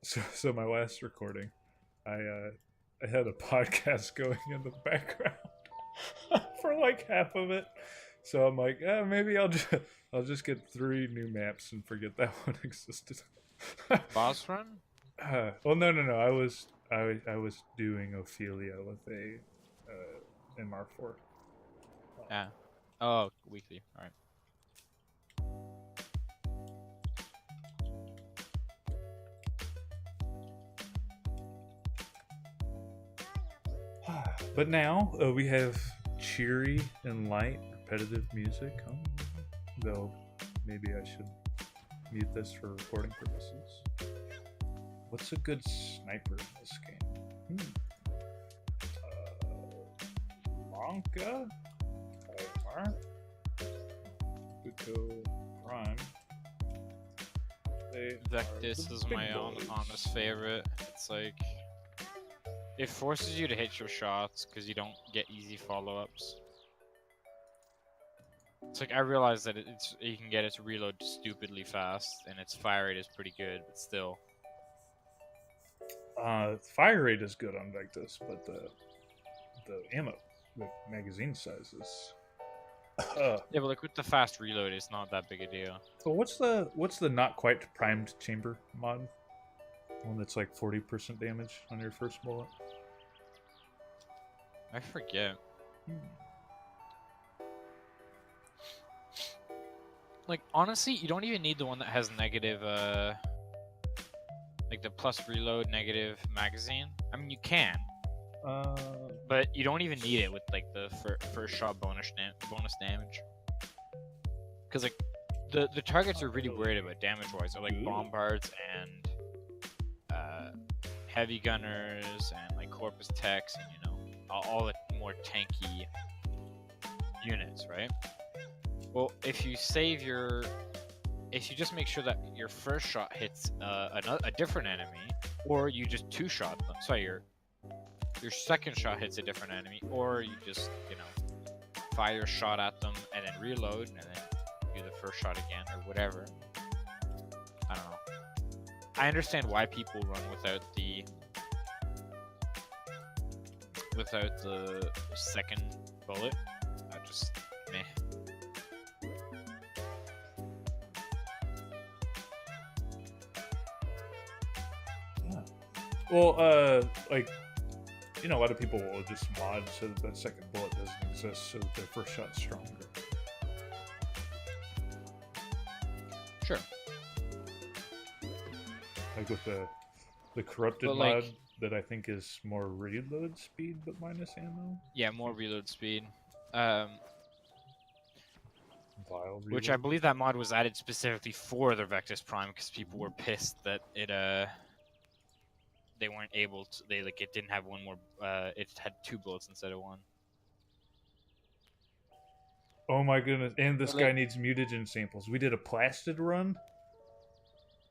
So my last recording, I had a podcast going in the background for like half of it. So I'm like, maybe I'll just get three new maps and forget that one existed. Boss run? Well, no. I was doing Ophelia with a MR4. Yeah. Oh, weekly. All right. But now we have cheery and light, repetitive music. Though maybe I should mute this for recording purposes. What's a good sniper in this game? Blanca? Timer? Buko Prime. They Vectis is my own boys. honest favorite. It's like it forces you to hit your shots because you don't get easy follow-ups. It's like I realize that you can get it to reload stupidly fast, and its fire rate is pretty good, but still. Fire rate is good on Vectis, but the ammo, the magazine sizes. Yeah, but like with the fast reload, it's not that big a deal. So what's the not quite primed chamber mod? One that's like 40% damage on your first bullet. I forget. Like honestly, you don't even need the one that has negative, like the plus reload negative magazine. I mean, you can, Uh, but you don't even need it with like the first shot bonus damage. Because like the targets are really worried about damage wise. They're like bombards and heavy gunners and like corpus techs and all the more tanky units, right? Well, if you just make sure that your first shot hits a different enemy, or you just two-shot them. Sorry, your second shot hits a different enemy, or you just fire a shot at them and then reload and then do the first shot again or whatever. I don't know. I understand why people run without the second bullet. I just meh. yeah. Well, like a lot of people will just mod so that second bullet doesn't exist, so that their first shot's stronger. Sure. Like with the corrupted But, mod like, that I think is more reload speed but minus ammo. yeah, more reload speed. Vile Which I reload. believe that mod was added specifically for the Vectis Prime because people were pissed that they weren't able to, it didn't have one more, it had two bullets instead of one. Oh my goodness! And this But, guy like, needs mutagen samples. We did a plastid run,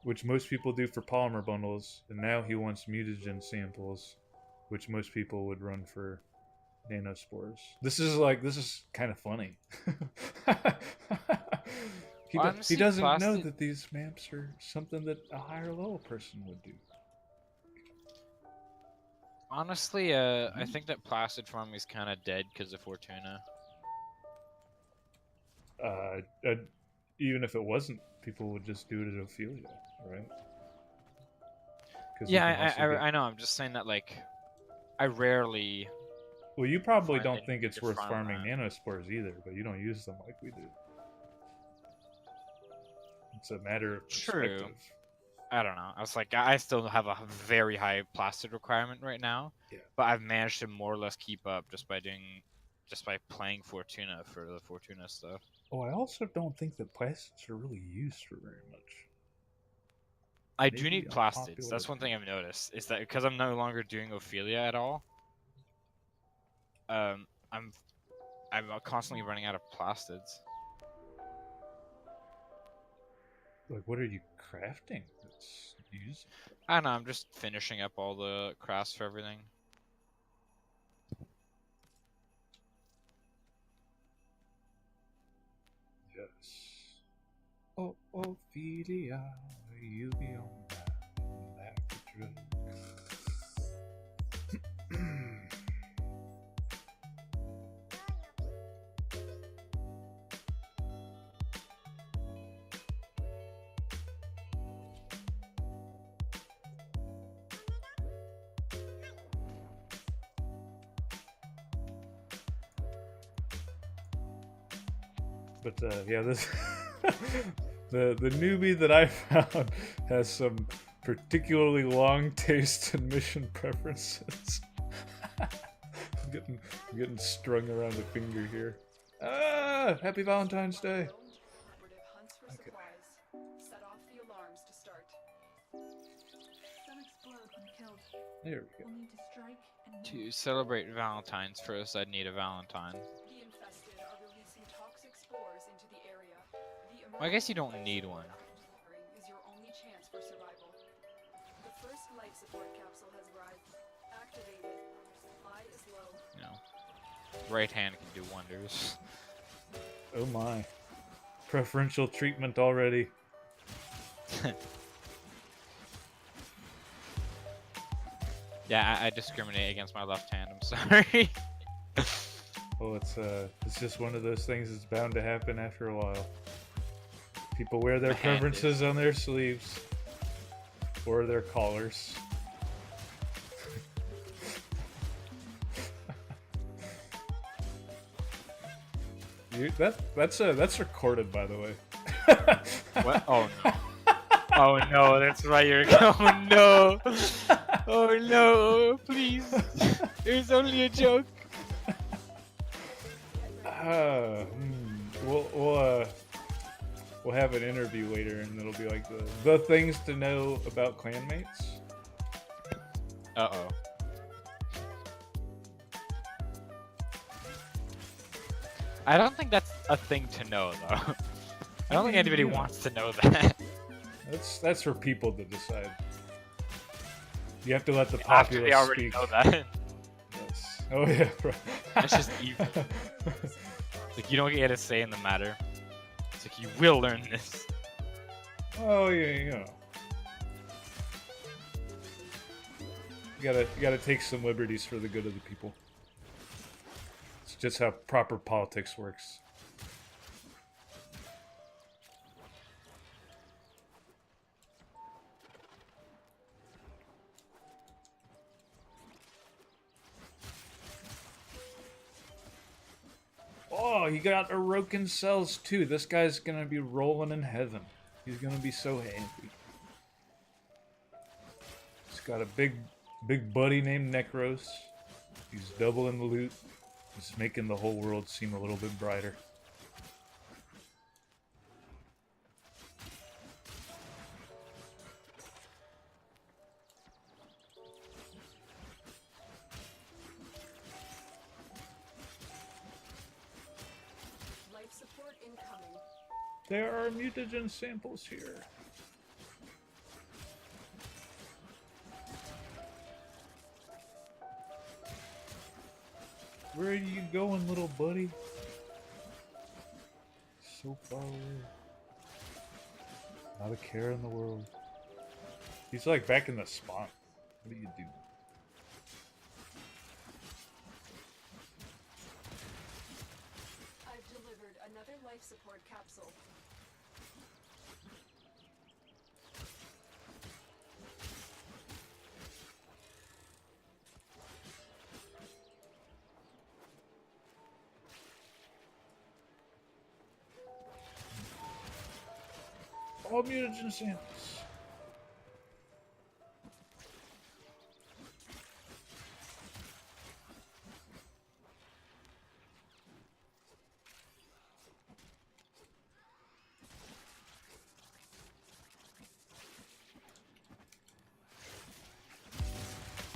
which most people do for polymer bundles, and now he wants mutagen samples, which most people would run for nanospores. This is kind of funny. He honestly, doesn't know that these maps are something that a higher level person would do. honestly, I think that Placid Farm is kind of dead because of Fortuna. Uh, uh, Even if it wasn't, people would just do it at Ophelia, right? Yeah, I know. I'm just saying that, like, I rarely. Well, you probably find the don't think need it's to worth farm farming that. nanospores either, but you don't use them like we do. It's a matter of True. perspective. I don't know. I was like, I still have a very high Placid requirement right now, Yeah. but I've managed to more or less keep up just by playing Fortuna for the Fortuna stuff. Oh, I also don't think that plastids are really used for very much. I Maybe do need plastids. unpopular That's one thing opinion. I've noticed is that because I'm no longer doing Ophelia at all, um, I'm I'm constantly running out of plastids. Like, what are you crafting that's used? I don't know. I'm just finishing up all the crafts for everything. Yes. Oh, Ophelia, you be on that But yeah, this the newbie that I found has some particularly long taste and mission preferences. I'm getting strung around the finger here. Ah! Happy Valentine's Day. Okay. Set off the alarms to start. Some explode when killed. There we go. We'll need to strike and To celebrate Valentine's first, I'd need a Valentine. The infested are releasing toxic spores into the area. The Well, I guess you don't emergency need one. delivering is your only chance for survival. The first life support capsule has arrived. Activated. Supply is low. You know, right hand can do wonders. Oh my. Preferential treatment already. Yeah, I discriminate against my left hand. I'm sorry. Well, it's just one of those things that's bound to happen after a while. People wear their My hand preferences on their sleeves or their collars. That's recorded, by the way. What? Oh no. Oh no, that's right. You're. Oh no. Oh no. Please. It was only a joke. We'll have an interview later, and it'll be like the things to know about clanmates. Uh oh. I don't think that's a thing to know, though. I don't think anybody wants to know that. That's for people to decide. You have to let the After populace they already speak. know that. Yes. Oh yeah. That's just evil. Like, you don't get a say in the matter. It's like, you will learn this. Oh yeah, you know. You gotta take some liberties for the good of the people. It's just how proper politics works. Oh, he got Orokin cells too. This guy's gonna be rolling in heaven. He's gonna be so happy. He's got a big buddy named Necros. He's doubling the loot. He's making the whole world seem a little bit brighter. Life support incoming. There are mutagen samples here. Where are you going, little buddy? So far away. Not a care in the world. He's like back in the spawn. What do you do? I've delivered another life support capsule. All mutagen samples.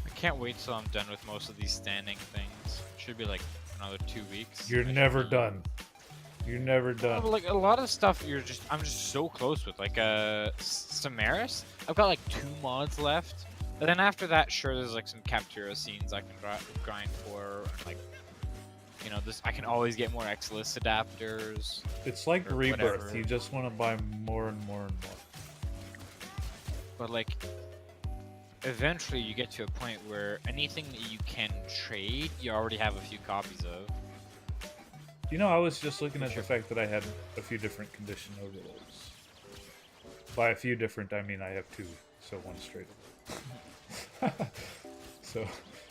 I can't wait till I'm done with most of these standing things. Should be like another 2 weeks. You're I should never be- done. You're never Oh, done. but, like, a lot of stuff I'm just so close with. Like Samaris, I've got like 2 mods left. And then after that, sure, there's like some Captura scenes I can grind for, and like, you know, this I can always get more Exilus adapters. It's like or Rebirth. whatever. You just want to buy more and more and more. But like, eventually you get to a point where anything that you can trade, you already have a few copies of. You know, I was just looking at Sure. the fact that I had a few different condition overloads. By a few different, I mean I have 2, so one straight up. So,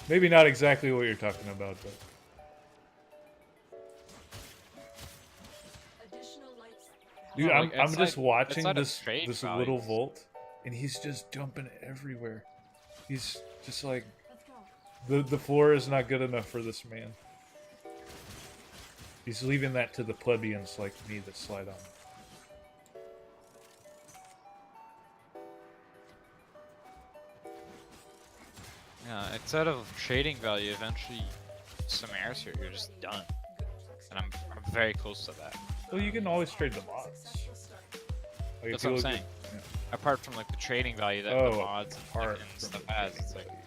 maybe not exactly what you're talking about, but... Additional Dude, No, I'm like, I'm just watching outside of this trade little values. Volt, and he's just jumping everywhere. He's just like Let's go. the floor is not good enough for this man. He's leaving that to the plebeians like me to slide on. Yeah, outside of trading value, eventually some airs here, you're just done. And I'm very close to that. Well, you can always trade the mods. Successful start. Like, That's if you what I'm look saying. at- Apart from like the trading value that Oh, the mods apart and from stuff the has, trading it's like. value.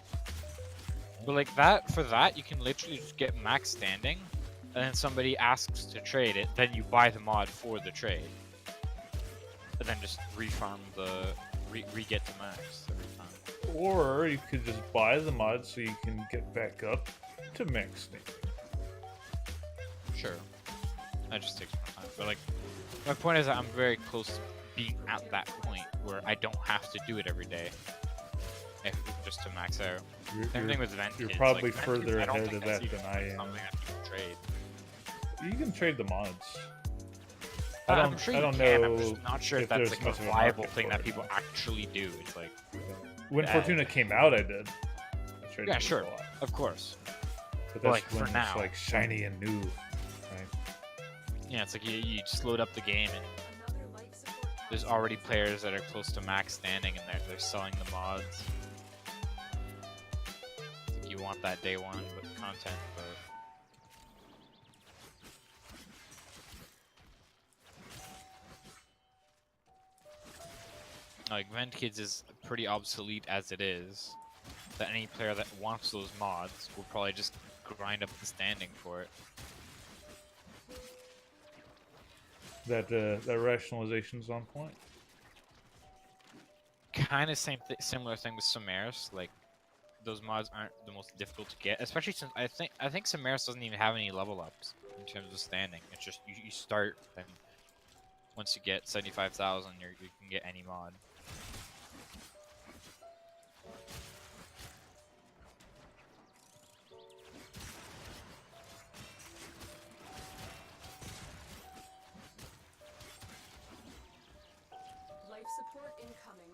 But like that, for that, you can literally just get max standing, and then somebody asks to trade it, then you buy the mod for the trade, and then just refarm the re-get to max every time. Or you could just buy the mod so you can get back up to max standing. Sure, that just takes more time. But like, my point is that I'm very close to being at that point where I don't have to do it every day, just to max out. You're, Same you're- thing with Vent you're Kids, probably like, Vent further Kids, I don't ahead think of that's that even, than I like, am. something I can trade. You can trade the mods. I'm sure I you don't can. know I'm just not sure if if that's there's like much a of a viable market thing for that it. people actually do. It's like, When Yeah. Fortuna came out, I did. I traded yeah, it sure, a lot. of course. But But, that's like, for when it's now. like shiny and new, right? Yeah, it's like you just load up the game and Another life support there's capsule. already players that are close to max standing and they're selling the mods. It's like you want that day one with content, but like Vent Kids is pretty obsolete as it is. That any player that wants those mods will probably just grind up the standing for it. That rationalization's on point. Kind of similar thing with Samaris. Like those mods aren't the most difficult to get, especially since I think Samaris doesn't even have any level ups in terms of standing. It's just you start and once you get 75,000, you can get any mod. Life support incoming.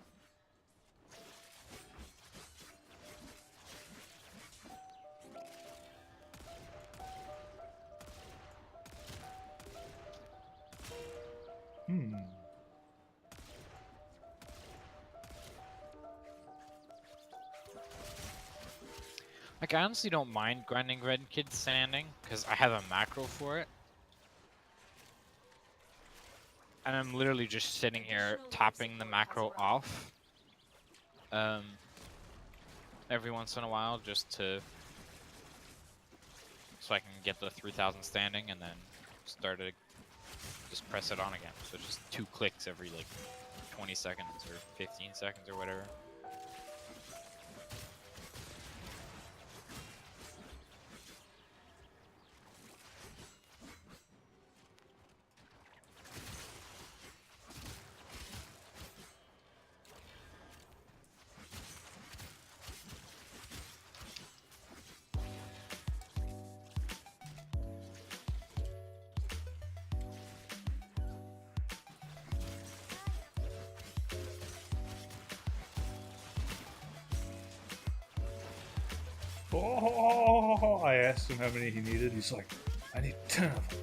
Hmm. Like I honestly don't mind grinding Red Kid standing because I have a macro for it. And I'm literally just sitting here tapping the macro off every once in a while just to so I can get the 3,000 standing and then just press it on again. So just 2 clicks every like 20 seconds or 15 seconds or whatever. Oh, I asked him how many he needed. He's like, I need 10 of them.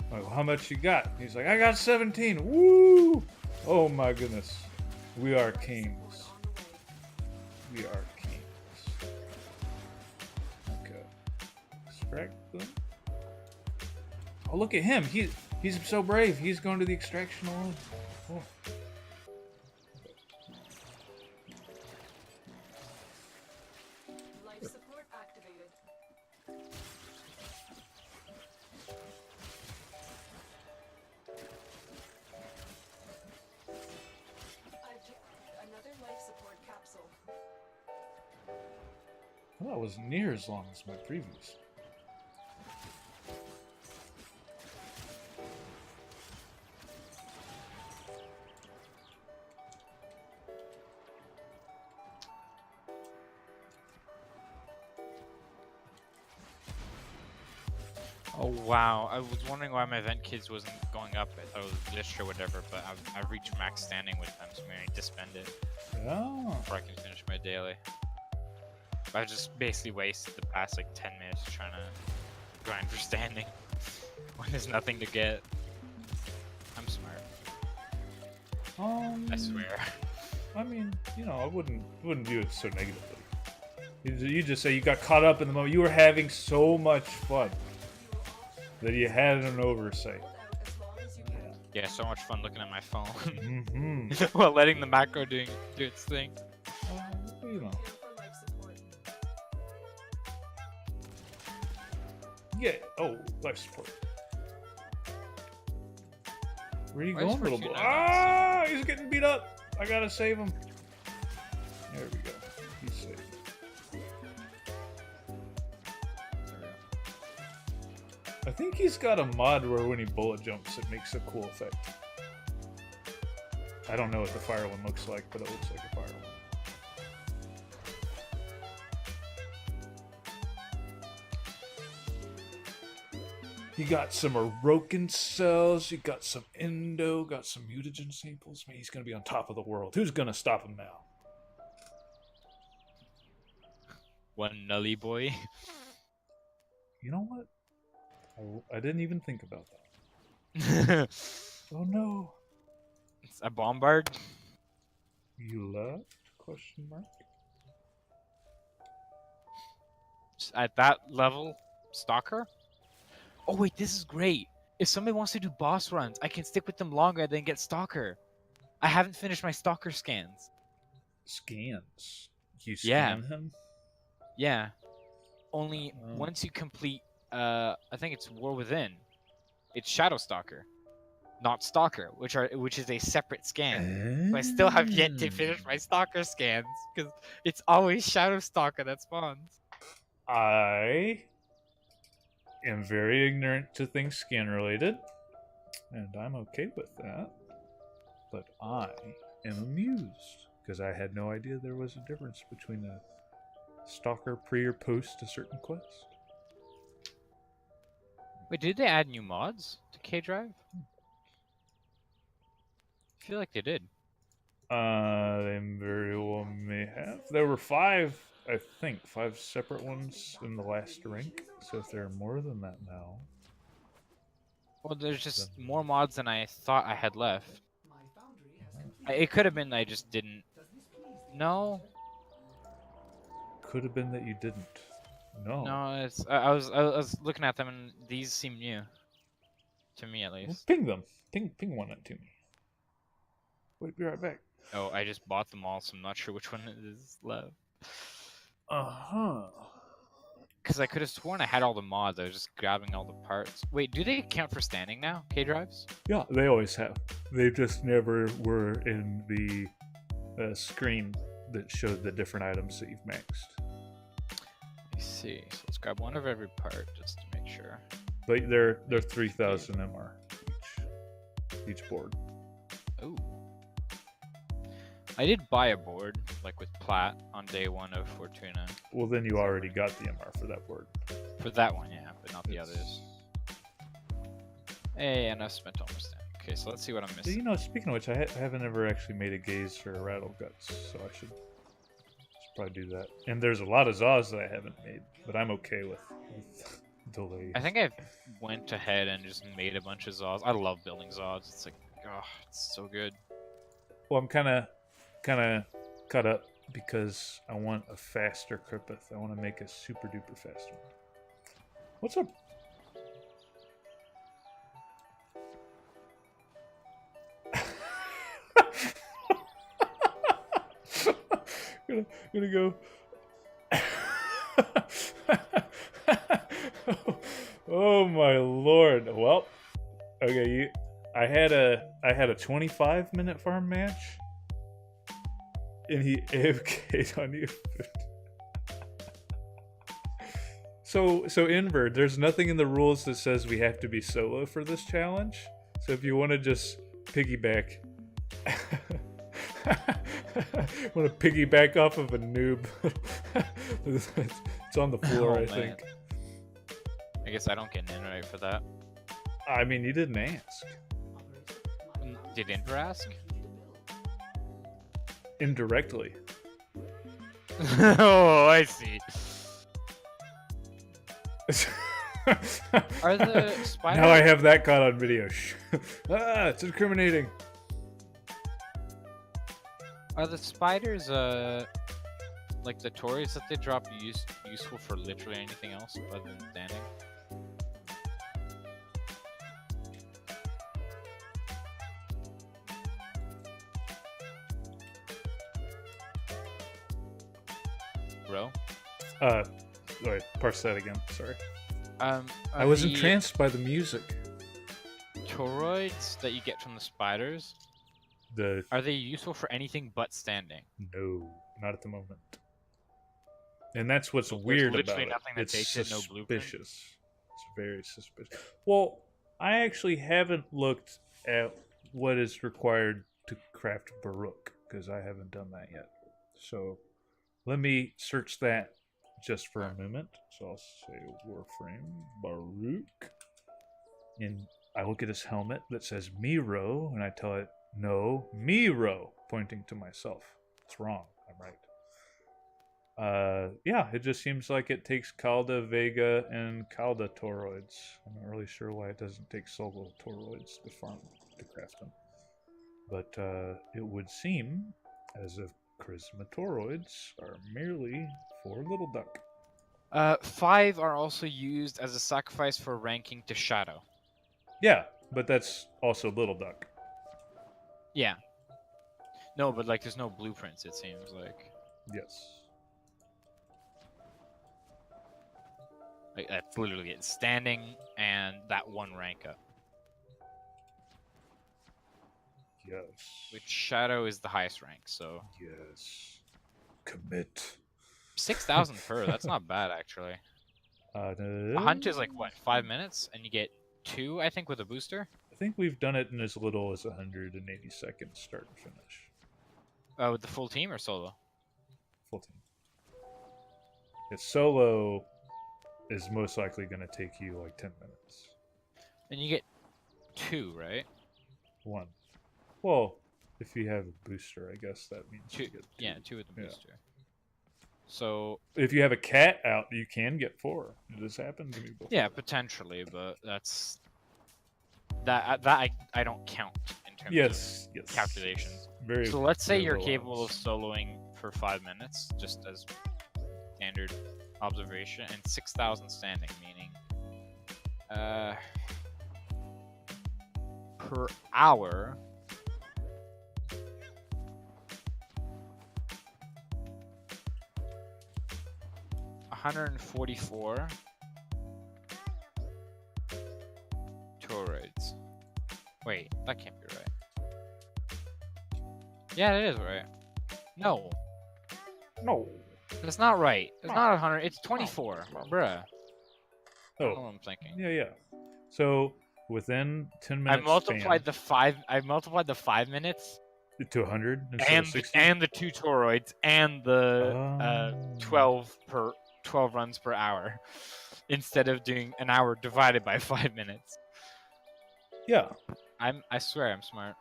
I'm like, well, how much you got? He's like, I got 17. Woo! Oh my goodness. We are kings. On the way. We are kings. Okay. Extract them. Oh, look at him. He's so brave. He's going to the extraction alone. Oh. Life support activated. Another life support capsule. Well, that was near as long as my previous. Oh wow, I was wondering why my event kids wasn't going up. I thought it was glitched or whatever, but I've reached max standing with them, so maybe I need to spend it Yeah. before I can finish my daily. But I just basically wasted the past like 10 minutes trying to grind for standing when there's nothing to get. I'm smart, I swear. I mean, you know, I wouldn't view it so negatively. You just say you got caught up in the moment. You were having so much fun that you had an oversight. Hold out as long as you can. Yeah, so much fun looking at my phone Mm-hmm. while letting the macro do its thing. You know. Here for life support. Yeah. Oh, life support. Where are you Why is going, little boy? Fortuna not Ah, he's getting beat up. I gotta save him. There we go. He's safe. I think he's got a mod where when he bullet jumps, it makes a cool effect. I don't know what the fire one looks like, but it looks like a fire one. You got some Orokin cells, you got some Endo, got some mutagen samples. Man, he's gonna be on top of the world. Who's gonna stop him now? One nully boy. You know what? I didn't even think about that. It's Oh no. a bombard. You left? Question mark. At that level, stalker. Oh wait, this is great. If somebody wants to do boss runs, I can stick with them longer than get stalker. I haven't finished my stalker scans. Scans. You Yeah. scan him? Yeah. Only Oh. once you complete I think it's War Within. It's Shadow Stalker, not Stalker, which is a separate scan. So I still have yet to finish my Stalker scans because it's always Shadow Stalker that spawns. I am very ignorant to things scan related, and I'm okay with that. But I am amused because I had no idea there was a difference between a stalker pre or post a certain quest. Wait, did they add new mods to K Drive? I feel like they did. They very well may have. There were five separate ones in the last rank. So if there are more than that now, Well, there's just more mods than I thought I had left. It could have been I just didn't. No, could have been that you didn't. No. no, it's I was looking at them and these seem new, to me at Well, least. ping them. Ping one to me. Wait, be right back. Oh, I just bought them all, so I'm not sure which one is left. Uh-huh. Because I could have sworn I had all the mods. I was just grabbing all the parts. Wait, do they count for standing now? K drives? Yeah, they always have. They just never were in the screen that showed the different items that you've maxed. Let me see. So let's grab one of every part just to make sure. But they're 3,000 MR each board. Ooh. I did buy a board, like with Plat, on day one of Fortuna. Well, then you already got the MR for that board. For that one, yeah, but not the It's- others. Hey, and I spent almost that. Okay, so let's see what I'm So, missing. you know, speaking of which, I haven't ever actually made a gaze for a Rattle Guts, so I should probably do that. And there's a lot of Zaws that I haven't made, but I'm okay with delay. I think I went ahead and just made a bunch of Zods. I love building Zods. It's like, oh, it's so good. Well, I'm kind of cut up because I want a faster Kripith. I want to make a super duper fast one. What's up? gonna go. Oh my lord! Well, okay. I had a 25-minute farm match, and he AFK'd on you. So Invert, there's nothing in the rules that says we have to be solo for this challenge. So if you want to just piggyback, want to piggyback off of a noob, it's on the floor, Oh, I man. think. I guess I don't get an invite for that. I mean, you didn't ask. Did Inver ask? Indirectly. Oh, I see. Are the spiders? Now I have that caught on video. It's incriminating. Are the spiders like the toys that they drop useful for literally anything else other than standing? Bro? Wait, parse that again. Sorry. I I was entranced by the music. Toroids that you get from the spiders, are they useful for anything but standing? No, not at the moment. And that's what's There's weird literally about nothing that it. takes It's it, no blueprint? suspicious. It's very suspicious. Well, I actually haven't looked at what is required to craft Baruch because I haven't done that yet. So let me search that just for a moment. So I'll say Warframe Baruch, and I look at his helmet that says Miro, and I tell it, no, Miro, pointing to myself. It's wrong. I'm right. Yeah, it just seems like it takes Calda, Vega, and Calda toroids. I'm not really sure why it doesn't take solo toroids to farm to craft them. But it would seem as if charisma toroids are merely for Little Duck. 5 are also used as a sacrifice for ranking to Shadow. Yeah, but that's also Little Duck. Yeah. No, but like there's no blueprints, it seems like. Yes. Like that's literally it. Standing and that one rank up. Yes. Which Shadow is the highest rank, so Yes. Commit. 6,000 per, that's not bad actually. A hunt is like what, 5 minutes? And you get 2, I think, with a booster? I think we've done it in as little as 180 seconds start and finish. With the full team or solo? Full team. It's solo is most likely going to take you like 10 minutes. And you get 2, right? 1. Well, if you have a booster, I guess that means 2. you get 2. Yeah, 2 with the Yeah. booster. So If you have a cat out, you can get 4. This happened to me before. yeah, potentially, but that's that I don't count in terms Yes. of calculations. Very. So let's say very you're low capable of odds. soloing for 5 minutes, just as standard observation, and 6,000 standing, meaning per hour. $144 toroids. Wait, that can't be right. Yeah, it is right. No, No. that's not right. It's No. not 100. It's 24, bruh. I don't know Oh. what I'm thinking. Yeah. So within 10 I minutes. multiplied the 5. I multiplied the 5 minutes to 100 instead and of 60. and the 2 toroids and the Oh. 12 runs per hour, instead of doing an hour divided by 5 minutes. Yeah. I swear I'm smart.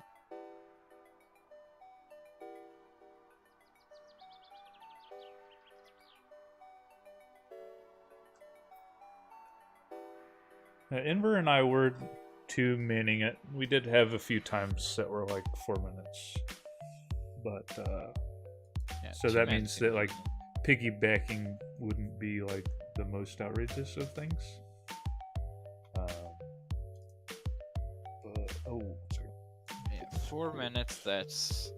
Inver and I were 2-manning it. We did have a few times that were like 4 minutes. But, Yeah, so 2 that minutes means that, like, piggybacking wouldn't be, like, the most outrageous of things. But, oh, sorry. yeah, 4 minutes. That's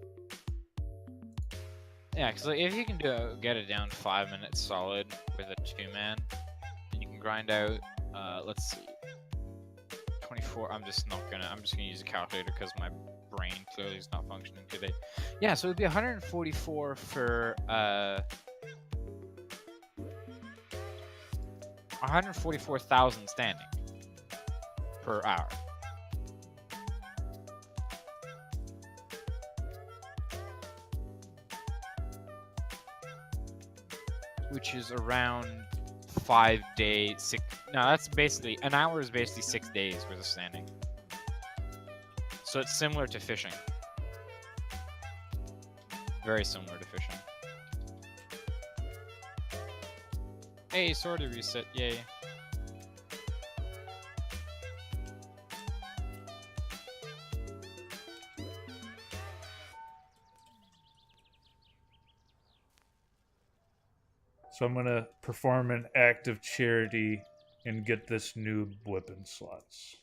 yeah, because like, if you can get it down 5 minutes solid with a 2-man, then you can grind out. Let's see, 24. I'm just gonna use a calculator because my brain clearly is not functioning today. Yeah, so it'd be 144 for 144,000 standing per hour. Which is around 5 day, six. No, that's basically an hour is basically 6 days worth of standing. So it's similar to fishing. Very similar to fishing. Hey, sortie reset, yay. So I'm gonna perform an act of charity and get this new weapon slots.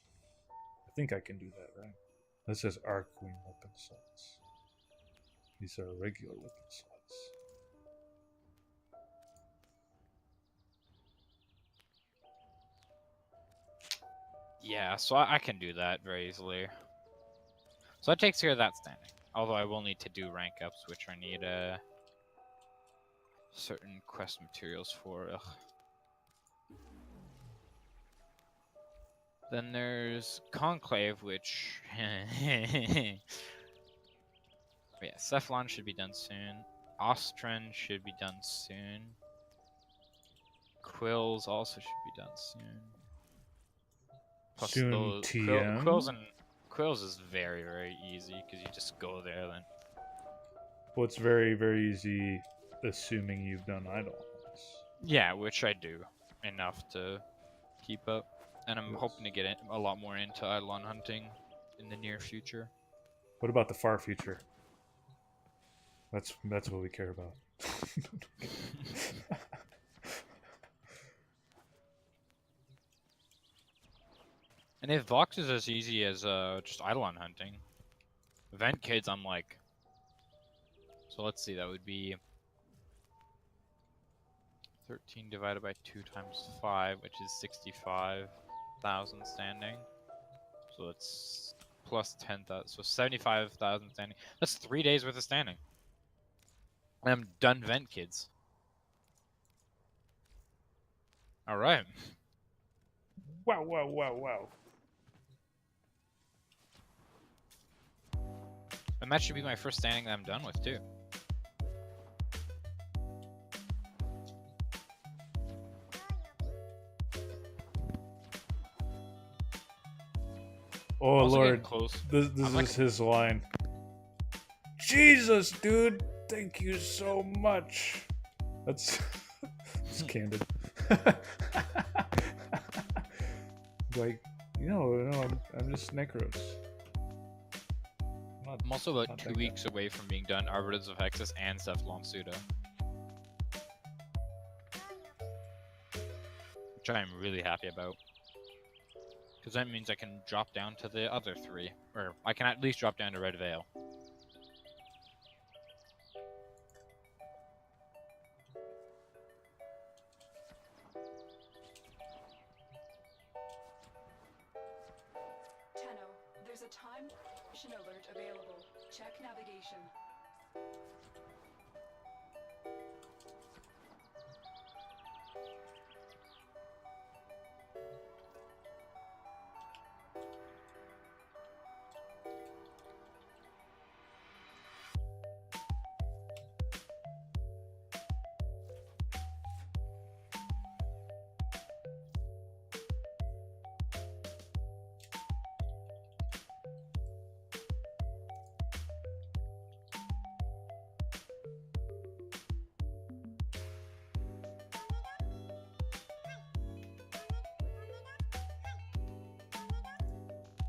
I think I can do that, right? This says Arqueen weapon slots. These are regular weapon slots. Yeah, so I can do that very easily. So that takes care of that standing. Although I will need to do rank ups, which I need certain quest materials for. Ugh. Then there's Conclave, which yeah, Cephalon should be done soon. Ostren should be done soon. Quills also should be done soon. Plus Soon those TM. Quills is very, very easy because you just go there then. Well, it's very, very easy, assuming you've done idle hunts. Yeah, which I do enough to keep up, and I'm Yes. hoping to get a lot more into Eidolon hunting in the near future. What about the far future? That's what we care about. And if Vox is as easy as just Eidolon hunting, Event Kids, I'm like. So let's see, that would be 13 divided by 2 times 5, which is 65,000 standing. So it's plus 10,000, so 75,000 standing. That's 3 days worth of standing. And I'm done Vent Kids. Alright. Wow, wow, wow, wow. And that should be my first standing that I'm done with, too. Oh Also getting Lord, close. this I'm like- is his line. Jesus, dude, thank you so much. That's it's candid. Like, no, I'm just Necros. I'm also about not 2 that guy. weeks away from being done Arbiters of Hexus and Cephalon Pseudo. Which I am really happy about. Because that means I can drop down to the other 3. Or I can at least drop down to Red Veil. Tenno, there's a time mission alert available. Check navigation.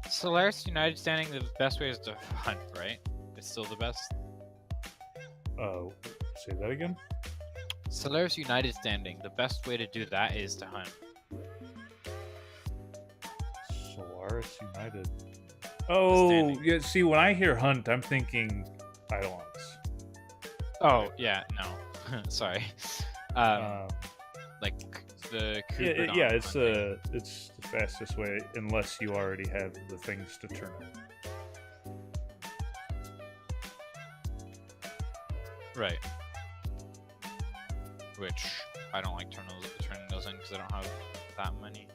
Solaris United standing, the best way is to hunt, right? It's still the best. Oh, say that again. Solaris United standing, the best way to do that is to hunt. Solaris United. Oh, standing. yeah. See, when I hear hunt, I'm thinking idle hunts. Oh, yeah, no. Sorry. Like the Yeah, it's the fastest way, unless you already have the things to turn it. Right. Which I don't like turning those in because I don't have that many.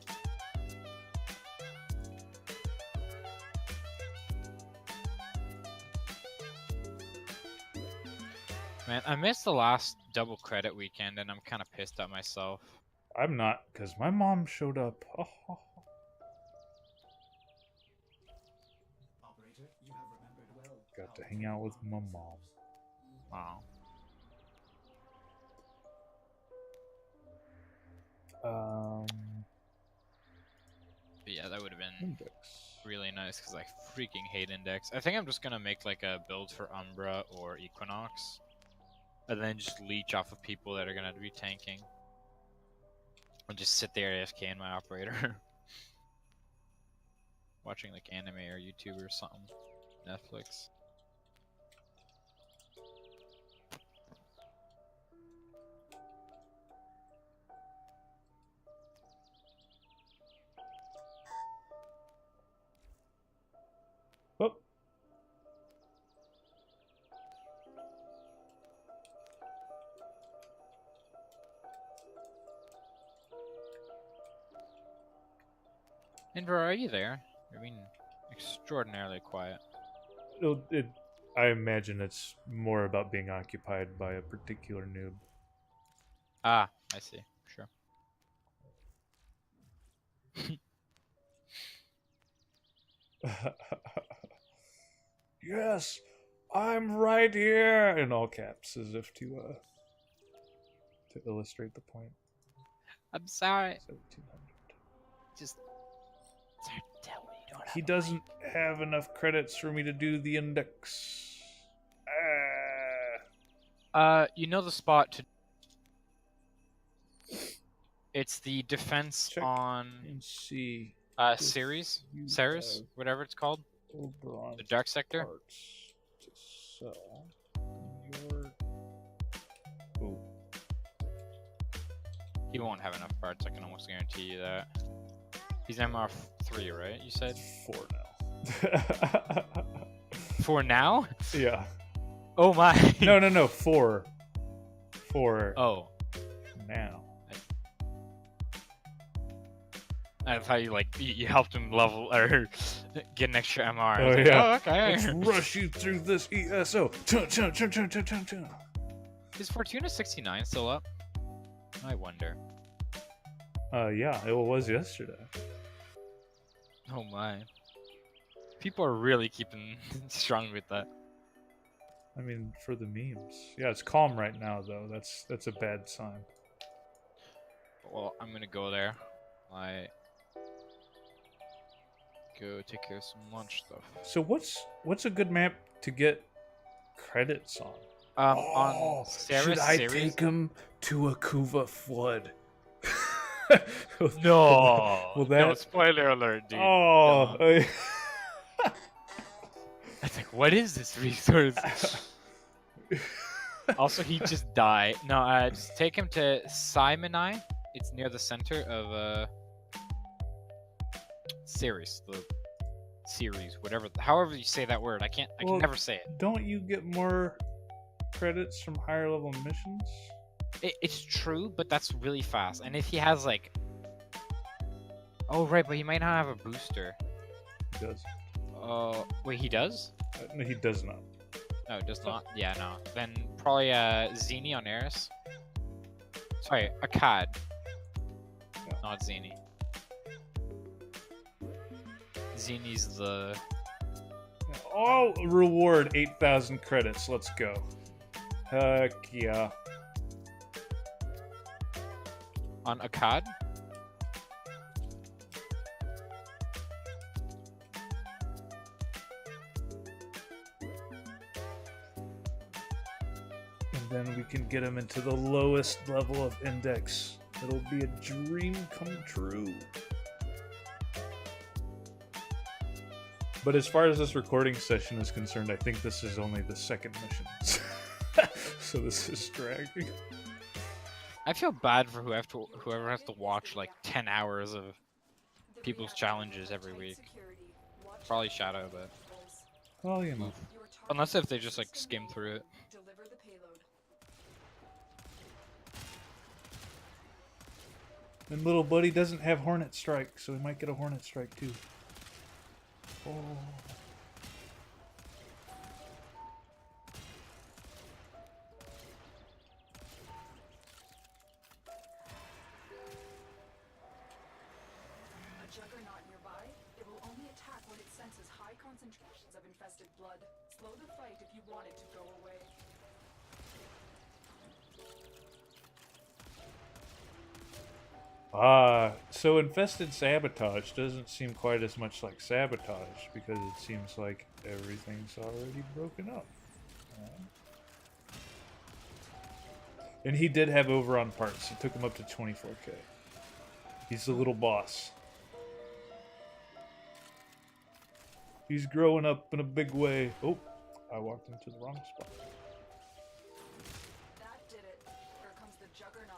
Man, I missed the last double credit weekend and I'm kind of pissed at myself. I'm not, because my mom showed up. Oh, Operator, you have remembered well. got to hang out with my mom. Wow. But yeah, that would have been Index. really nice because I freaking hate Index. I think I'm just gonna make like a build for Umbra or Equinox, and then just leech off of people that are gonna be tanking, and just sit there AFK in my operator, watching like anime or YouTube or something, Netflix. Oh. Indra, are you there? You're being extraordinarily quiet. I imagine it's more about being occupied by a particular noob. Ah, I see. Sure. Yes, I'm right here in all caps, as if to illustrate the point. I'm sorry. 1700. Just it's hard to tell when you don't He have a doesn't have enough credits for me to do the index. You know the spot to. It's the defense Check on and see. Ceres, you Ceres, have whatever it's called, Oberon the dark sector. parts to sell. Your oh, He won't have enough parts. I can almost guarantee you that. He's MR3, right? You said 4 now. for now. Yeah. Oh my. No. 4. 4 Oh, now. I thought you you helped him level or get an extra MR. I Oh, was like, yeah. oh, okay. Let's rush you through this ESO. Chun, chun, chun, chun, chun, chun, chun. Is Fortuna 69 still up? I wonder. Yeah, it was yesterday. Oh my. People are really keeping strong with that. I mean, for the memes. Yeah, it's calm right now, though. That's a bad sign. Well, I'm gonna go there. Go take care of some lunch stuff. So what's a good map to get credits on? On Ceres should I series? take him to a Kuva flood? No, Will no, that? spoiler alert, dude. Oh, No. I think, what is this resource? Also, he just died. No, just take him to Simonai. It's near the center of Ceres, the series, whatever, however you say that word. I can Well, never say it. Don't you get more credits from higher level missions? It's true, but that's really fast. And if he has like, oh right, but he might not have a booster. He does. Wait, he does? No, he does not. No, it does not. Yeah, no. Then probably Zeni on Eris. Sorry, Akkad. Yeah. Not Zeni. Zeni's the. Oh, reward 8,000 credits. Let's go. Heck yeah. On Akkad? And then we can get him into the lowest level of index. It'll be a dream come true. But as far as this recording session is concerned, I think this is only the second mission. So this is dragging. I feel bad for whoever has to watch like 10 hours of The people's reactor challenges every tight week. security. Watch Probably out. Shadow, but Well, you know. Your target unless if they just like skim through it. Deliver the payload. And little buddy doesn't have Hornet Strike, so he might get a Hornet Strike too. Oh. high concentrations of infested blood. Slow the fight if you want it to go away. So infested sabotage doesn't seem quite as much like sabotage because it seems like everything's already broken up. And he did have overrun parts. It took him up to 24k. He's the little boss. He's growing up in a big way. Oh, I walked into the wrong spot. That did it. Here comes the juggernaut.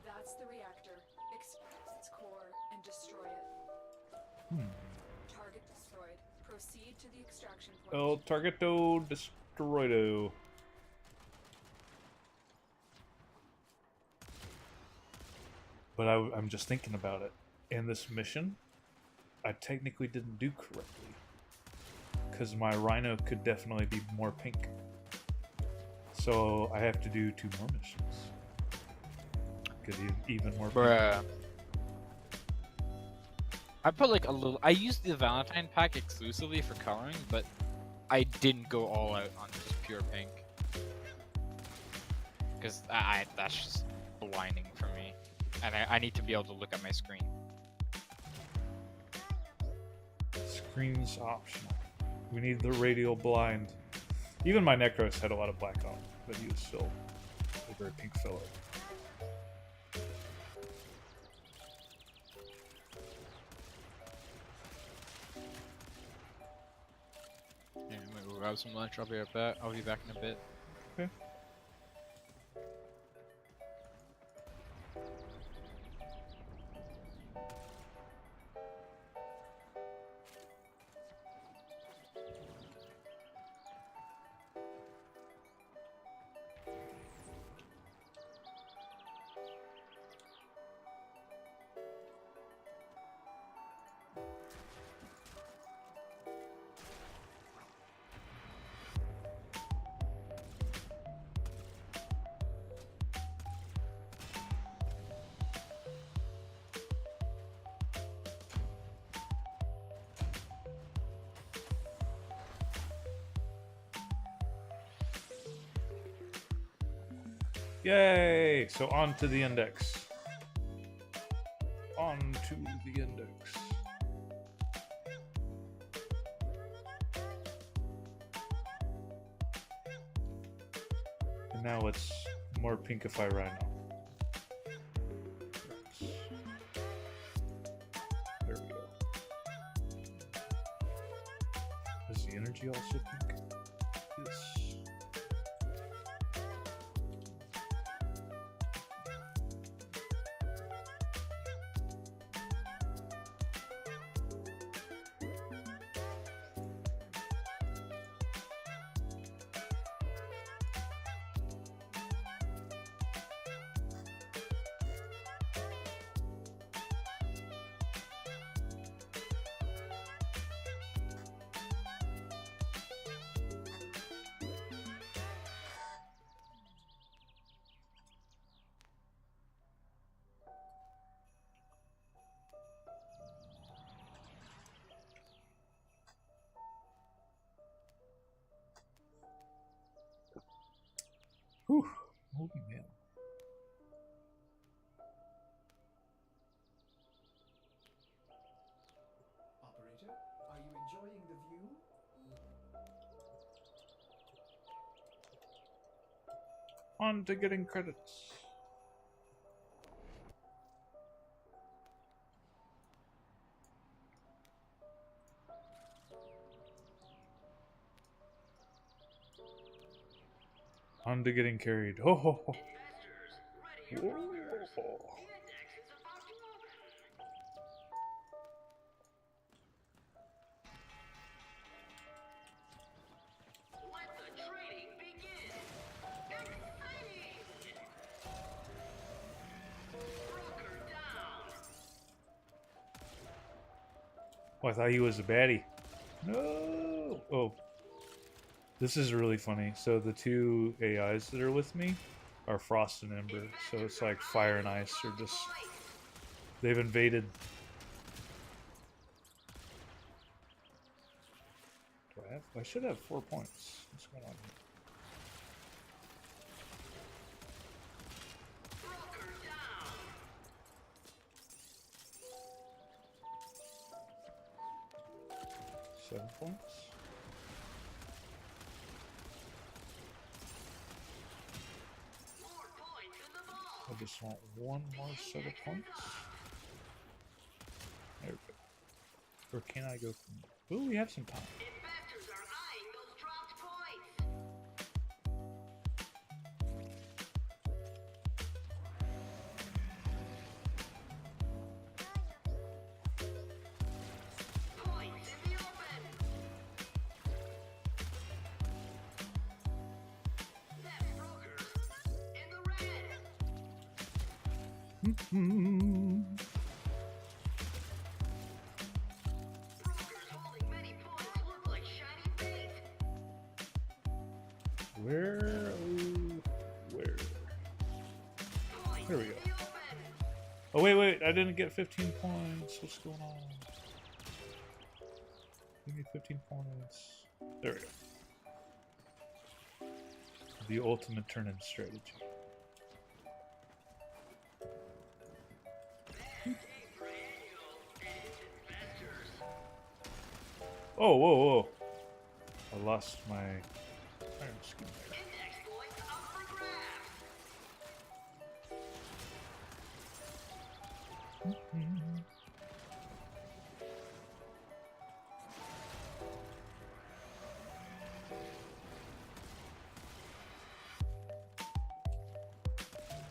That's the reactor. Extract its core and destroy it. Target destroyed. Proceed to the extraction point. El Targeto Destroido. But I'm just thinking about it. In this mission, I technically didn't do correctly. Because my Rhino could definitely be more pink. So I have to do 2 more missions. Get even more pink. Bruh. I put like a little. I used the Valentine pack exclusively for coloring, but I didn't go all out on just pure pink. Because that's just blinding for me. And I need to be able to look at my screen. Screen's optional. We need the radial blind. Even my Necros had a lot of black on, but he was still a very pink fellow. Yeah, I'm gonna go grab some lunch. I'll be right back. I'll be back in a bit. Okay. Yay! So on to the index. On to the index. And now let's more pinkify Rhino. There we go. Is the energy also pink? Yes. Whew, holy man. Operator, are you enjoying the view? On to getting credits. On to getting carried. Ho ho ho. Whoa. Oh, I thought he was a baddie. No! Oh. This is really funny. So the two AIs that are with me are Frost and Ember. So it's like fire and ice are just... They've invaded. Do I have? I should have 4 points. What's going on here? Seven points. I just want one more set of points. There we go. Or can I go from... Ooh, we have some time. Investors are eyeing those dropped points. Points in the open. Net brokers in the red. Brokers holding many points look like shiny bait. Where? Oh, where? Points There we go. in the open. Oh, wait. I didn't get 15 points. What's going on? Give me 15 points. There we go. The ultimate turn-in strategy. Oh, whoa. I lost my iron skin there. Index points up for grabs.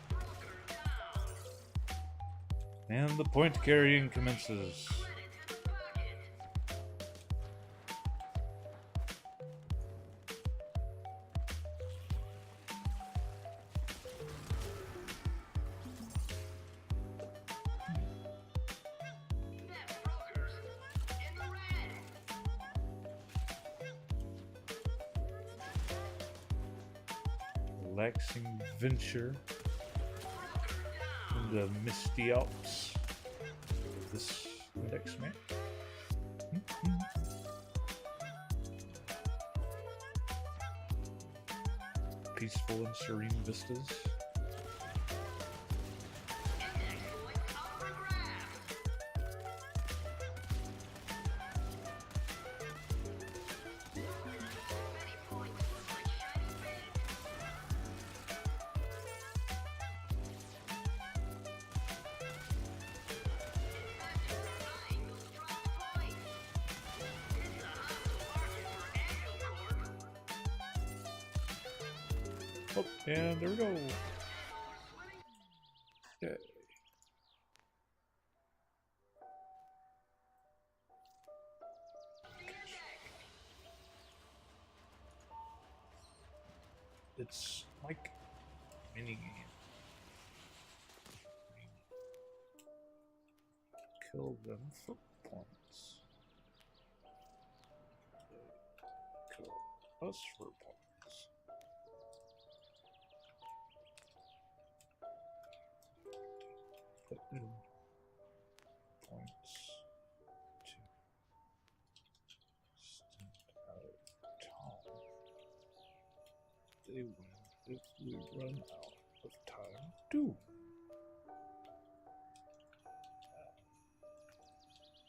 Broker down. And the point carrying commences. Credits in the pocket. Net brokers in the red. Relaxing venture Broker down. in the misty Alps of this index map. Peaceful and serene vistas. Index points up for grabs. Many points look like shiny bait. Investors are eyeing those dropped points. It's a hostile market for Angel Corp. Oh, and there we go. Yay. It's like a mini game. Kill them for points. Kill us for points. Put in points to stand out of time. They win if we run out of time too.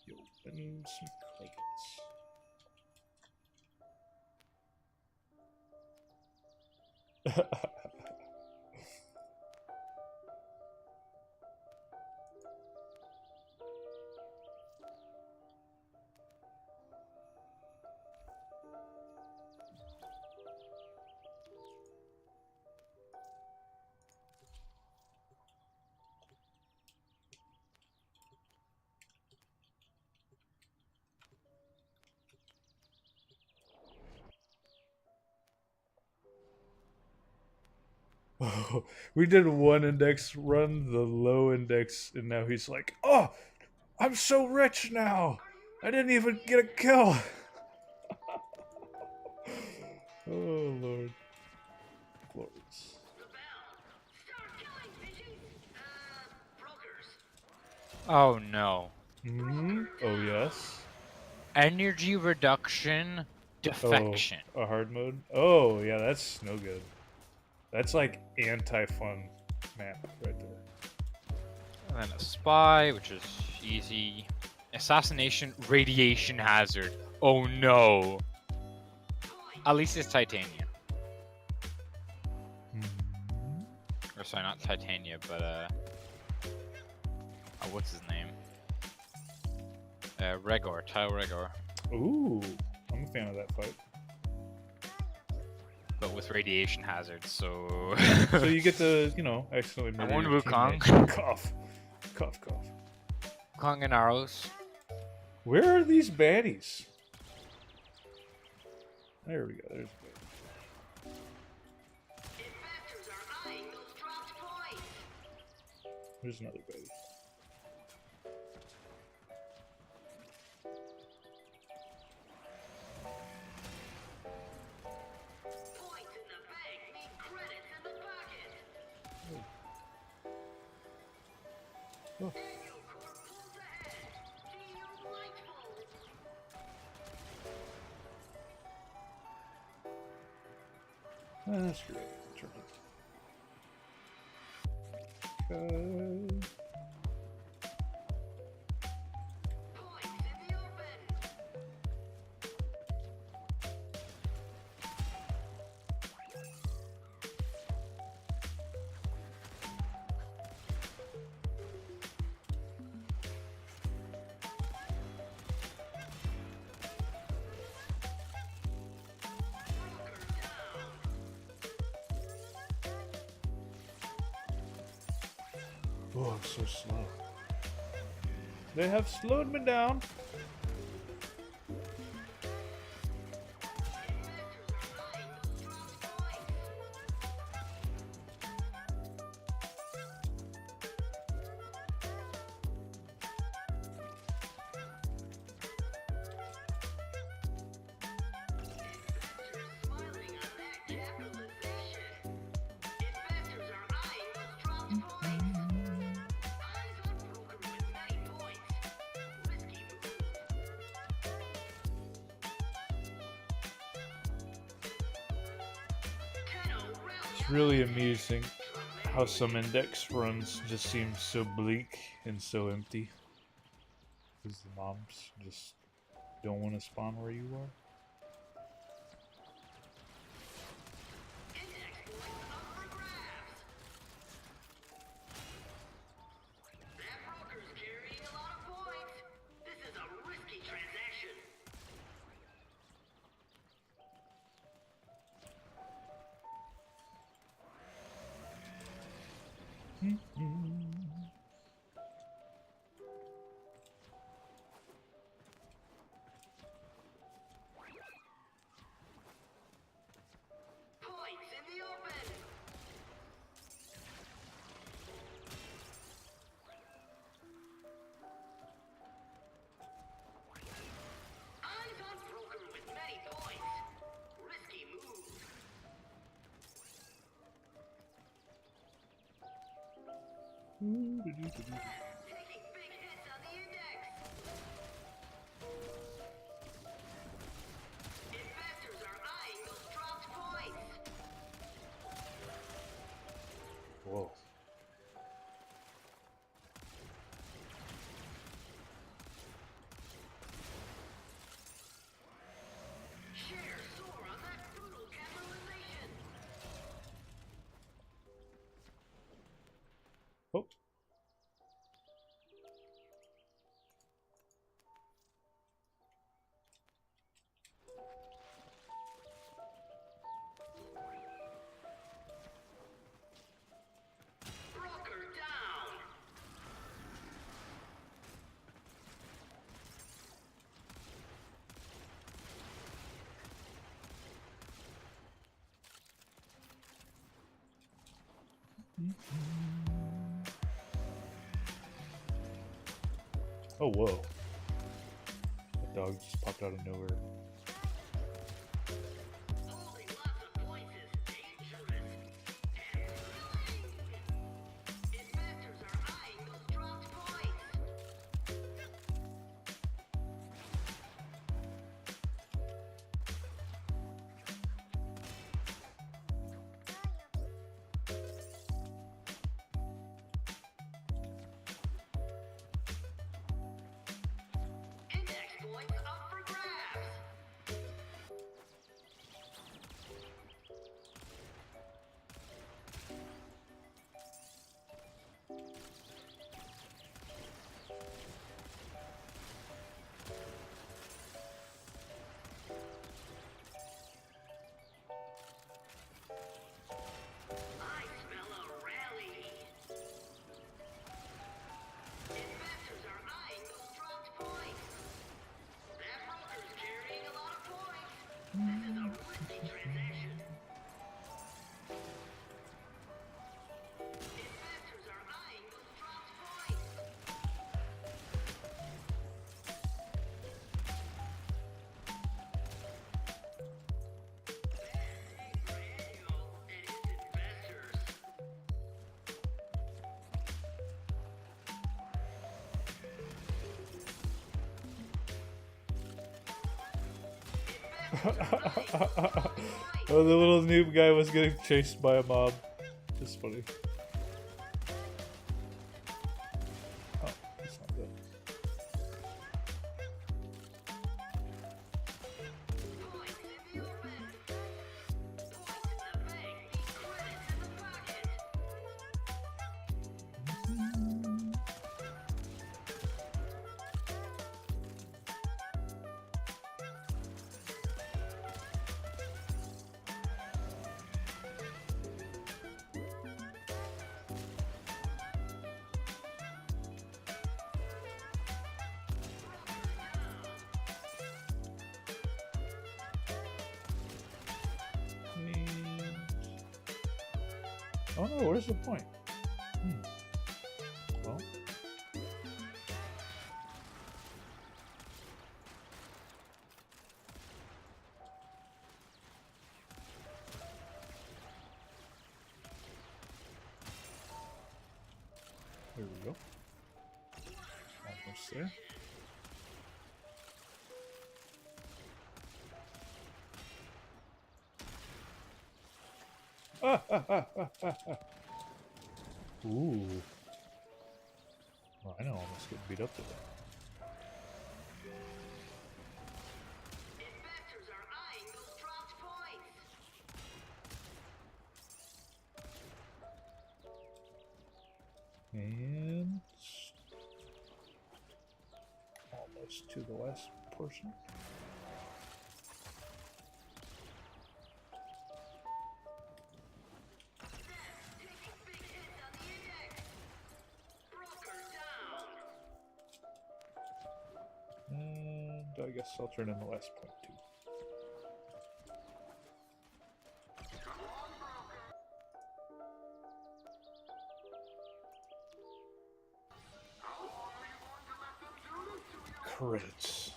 You open some credits. Oh, we did one index run, the low index, and now he's like, "Oh, I'm so rich now." I didn't even get a kill. Oh Lord. Glorious. The bell. Start killing bitches. Brokers. Oh no. Oh yes. Energy reduction Oh, defection. a hard mode. Oh yeah, that's no good. That's like anti-fun map right there. And then a spy, which is easy. Assassination radiation hazard. Oh no. At least it's titanium. Or sorry, not titania, but what's his name? Regor, Tile Regor. Ooh, I'm a fan of that fight. But with radiation hazards, so So you get to, you know, accidentally murder want your Wukong. teammates. Cough, cough, cough. Kong and arrows. Where are these baddies? There we go. There's a baddie. Investors are eyeing those dropped points. There's another baddie. Points in the bank mean credits in the pocket. Oh. Annual core pulls ahead. DU blindfold. That's great. Turn it. Okay. Points in the open. Oh, I'm so slow. They have slowed me down. Smiling on that capitalization. Investors are eyeing those dropped points. Eyes on broker with many points. Risky move. It's really amusing how some index runs just seem so bleak and so empty. Because the mobs just don't want to spawn where you are. Index points up for grabs. That broker's carrying a lot of points. This is a risky transaction. Points in the open. Eyes on broker with many points. Risky move. Taking big hits on the index. Investors are eyeing those dropped points. Whoa. Shares soar on that brutal capitalization. Oh. Broker down. Oh, whoa. dog just popped out of nowhere. Holding lots of points is dangerous and thrilling. Investors are eyeing those dropped points. Index points up for grabs. I smell a rally. Investors are eyeing those dropped points. That broker's carrying a lot of points. This is a risky transaction. Investors are eyeing those dropped points. Bad day for Annual and his investors. Oh, the little noob guy was getting chased by a mob. Just funny. Oh, that's not good. Points in the open. Points in the bank mean credits in the pocket. Oh no, where's the point? Well, there we go. Almost there. Ooh. Well, I know, almost getting beat up to that. Investors are eyeing those dropped points. And almost to the last portion. Taking big hits on the index. Broker down. And I guess I'll turn in the last point too. Credits.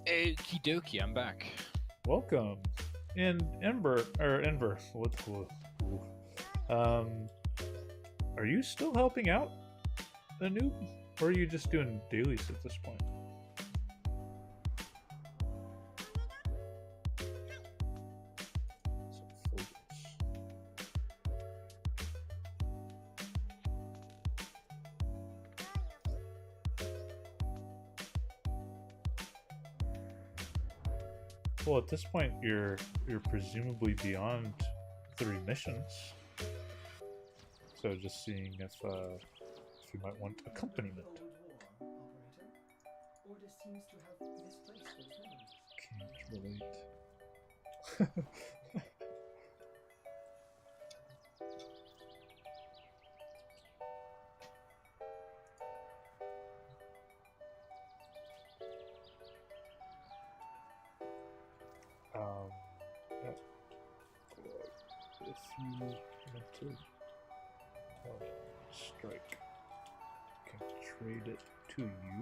Okie dokie, I'm back. Welcome. And Ember, what cool. Are you still helping out the noob? Or are you just doing dailies at this point? So focus. Well, at this point, you're presumably beyond 3 missions. So just seeing if you might want accompaniment. Cold War, operator. Order seems to have misplaced those memories. Can't relate. Yeah. If you want to strike, can trade it to you.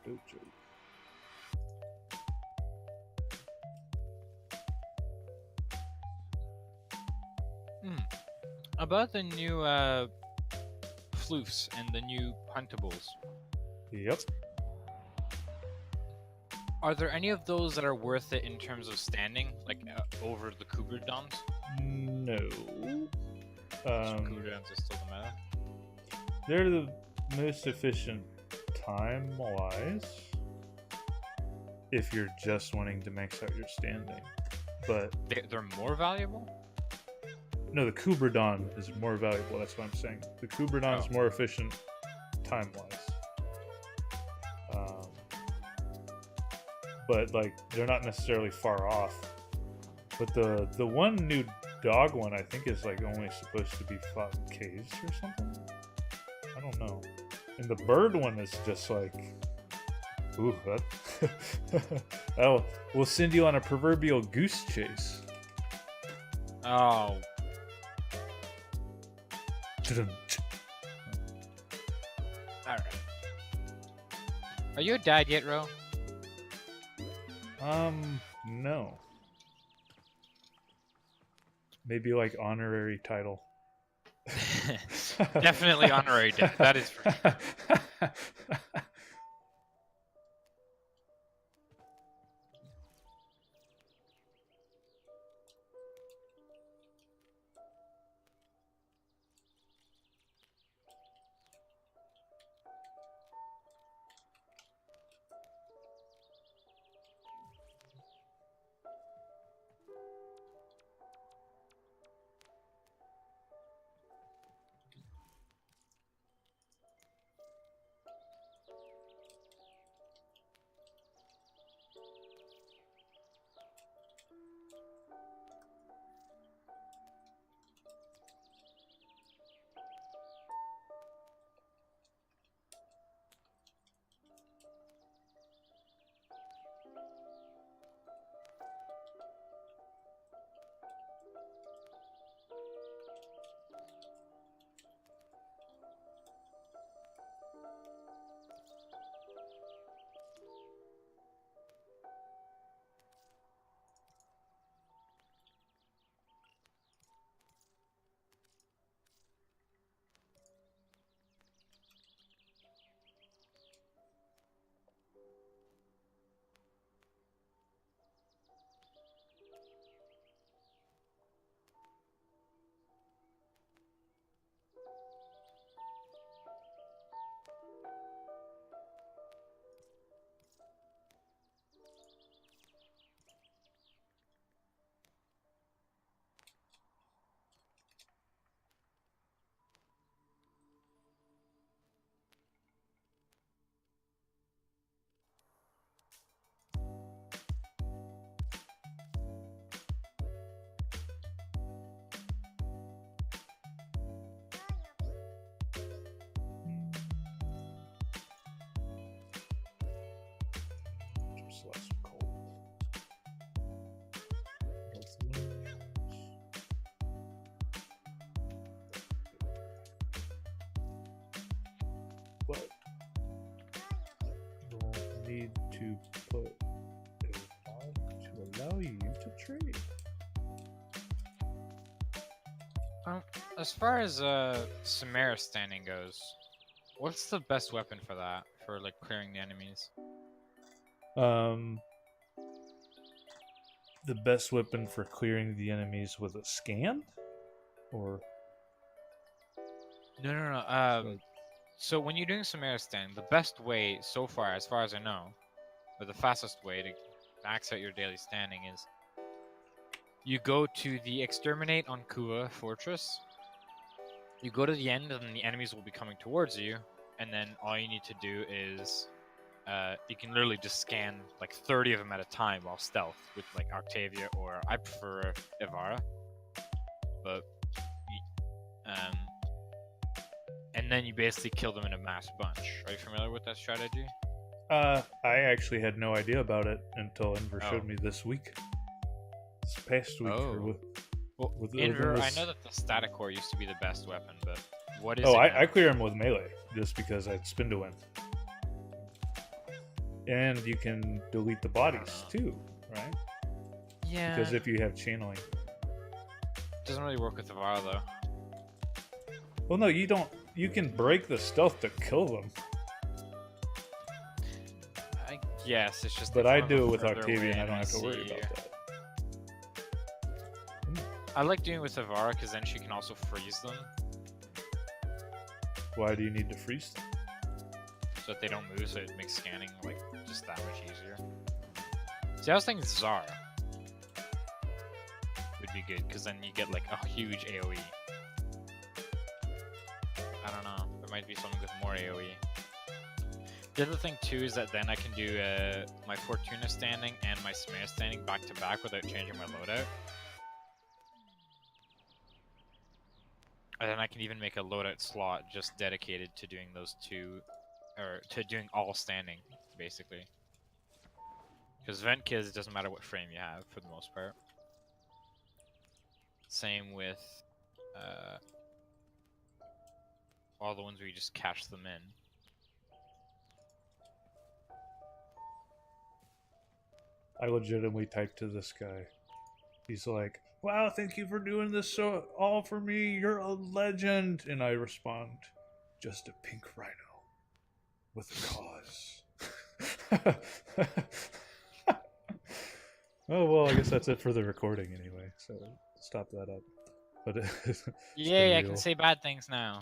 Dojo. About the new floofs and the new huntables, Yep. are there any of those that are worth it in terms of standing, like over the Kuberdons? No. Kuberdons is still the meta. They're the most efficient time-wise if you're just wanting to max out your standing. But They're more valuable? no, the Kuberdon is more valuable. That's what I'm saying. The Kuberdon is more efficient time-wise. But like they're not necessarily far off. But the one new dog one I think is like only supposed to be fought in caves or something. I don't know. And the bird one is just like, ooh, that we'll send you on a proverbial goose chase. Oh, alright. Are you a dad yet, Ro? No. Maybe like honorary title. Definitely honorary dad. That is for sure. Just less cold. Both wounds. But we'll need to put a mod to allow you to trade. As far as Samara standing goes, what's the best weapon for that? For like clearing the enemies? The best weapon for clearing the enemies with a scan? Or No. So when you're doing Samara standing, the best way so far, as I know, or the fastest way to max out your daily standing is you go to the Exterminate on Kua Fortress. You go to the end, and the enemies will be coming towards you. And then all you need to do is you can literally just scan like 30 of them at a time while stealth with like Octavia, or I prefer Ivara. But and then you basically kill them in a mass bunch. Are you familiar with that strategy? I actually had no idea about it until Enver showed Oh. me this week. This past week. Oh. Well, with Inver, I this- know that the static core used to be the best weapon, but what is Oh, it I now? clear him with melee just because I spin to win. And you can delete the bodies too, right? Yeah, Because if you have channeling. doesn't really work with Ivara though. Well, no, you don't. You can break the stealth to kill them, I guess it's just. but they I come do from it with further Octavia, away and I don't have to see worry you. about that. I like doing it with Ivara because then she can also freeze them Why do you need to freeze them? so that they don't move. So it makes scanning like just that much easier. See, I was thinking Zara would be good because then you get like a huge AOE. I don't know. There might be something with more AOE. The other thing too is that then I can do my Fortuna standing and my Smear standing back to back without changing my loadout. And then I can even make a loadout slot just dedicated to doing those two, or to doing all standing, basically. Because Vent Kids, it doesn't matter what frame you have for the most part. Same with all the ones where you just catch them in. I legitimately typed to this guy. He's like, "Wow, thank you for doing this so all for me. You're a legend." And I respond, "Just a pink rhino with a cause." Oh well, I guess that's it for the recording anyway. So stop that up. But it's Yay, been I can real. say bad things now.